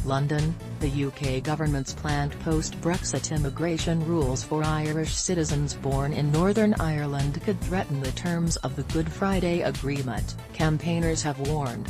London, the UK government's planned post-Brexit immigration rules for Irish citizens born in Northern Ireland could threaten the terms of the Good Friday Agreement, campaigners have warned.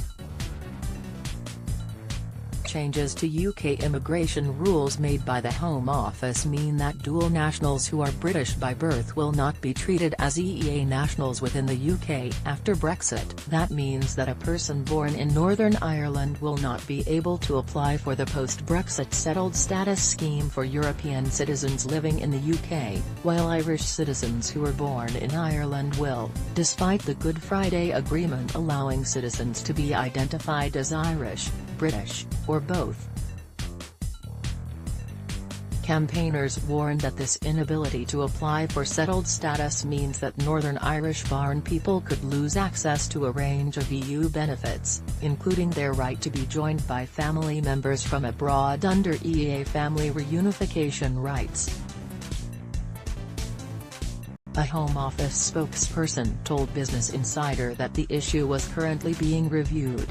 Changes to UK immigration rules made by the Home Office mean that dual nationals who are British by birth will not be treated as EEA nationals within the UK after Brexit. That means that a person born in Northern Ireland will not be able to apply for the post-Brexit settled status scheme for European citizens living in the UK, while Irish citizens who are born in Ireland will, despite the Good Friday Agreement allowing citizens to be identified as Irish, British, or both. Campaigners warned that this inability to apply for settled status means that Northern Irish-born people could lose access to a range of EU benefits, including their right to be joined by family members from abroad under EEA family reunification rights. A Home Office spokesperson told Business Insider that the issue was currently being reviewed.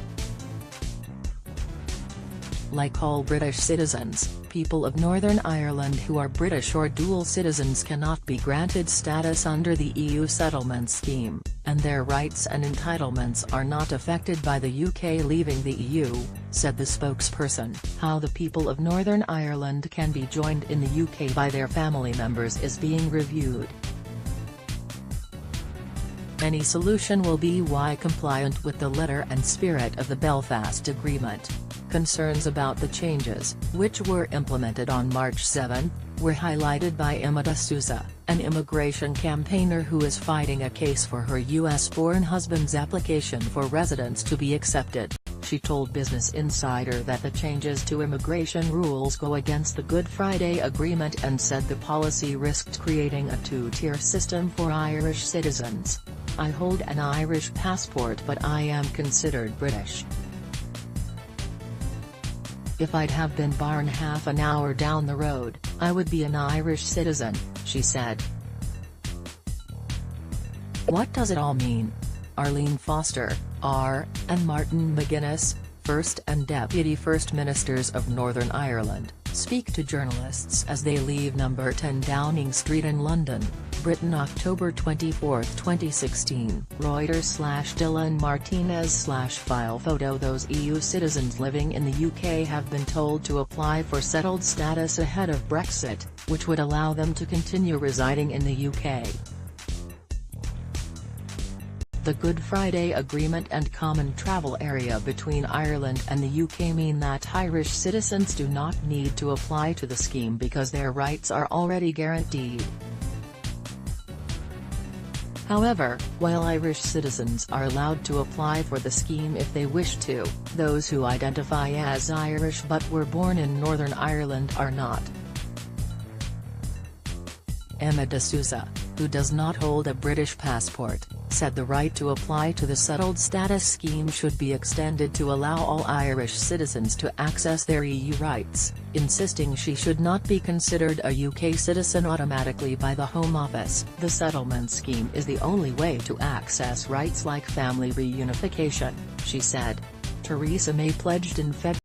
Like all British citizens, people of Northern Ireland who are British or dual citizens cannot be granted status under the EU settlement scheme, and their rights and entitlements are not affected by the UK leaving the EU, said the spokesperson. How the people of Northern Ireland can be joined in the UK by their family members is being reviewed. Any solution will be compliant with the letter and spirit of the Belfast Agreement. Concerns about the changes, which were implemented on March 7, were highlighted by Emma D'Souza, an immigration campaigner who is fighting a case for her US-born husband's application for residence to be accepted. She told Business Insider that the changes to immigration rules go against the Good Friday Agreement and said the policy risked creating a two-tier system for Irish citizens. "I hold an Irish passport but I am considered British. If I'd have been born half an hour down the road, I would be an Irish citizen," she said. What does it all mean? Arlene Foster, R., and Martin McGuinness, First and Deputy First Ministers of Northern Ireland, speak to journalists as they leave No. 10 Downing Street in London, Britain October 24, 2016. Reuters/Dylan Martinez/file photo. Those EU citizens living in the UK have been told to apply for settled status ahead of Brexit, which would allow them to continue residing in the UK. The Good Friday Agreement and common travel area between Ireland and the UK mean that Irish citizens do not need to apply to the scheme because their rights are already guaranteed. However, while Irish citizens are allowed to apply for the scheme if they wish to, those who identify as Irish but were born in Northern Ireland are not. Emma D'Souza, who does not hold a British passport, said the right to apply to the settled status scheme should be extended to allow all Irish citizens to access their EU rights, insisting she should not be considered a UK citizen automatically by the Home Office. The settlement scheme is the only way to access rights like family reunification, she said. Theresa May pledged in February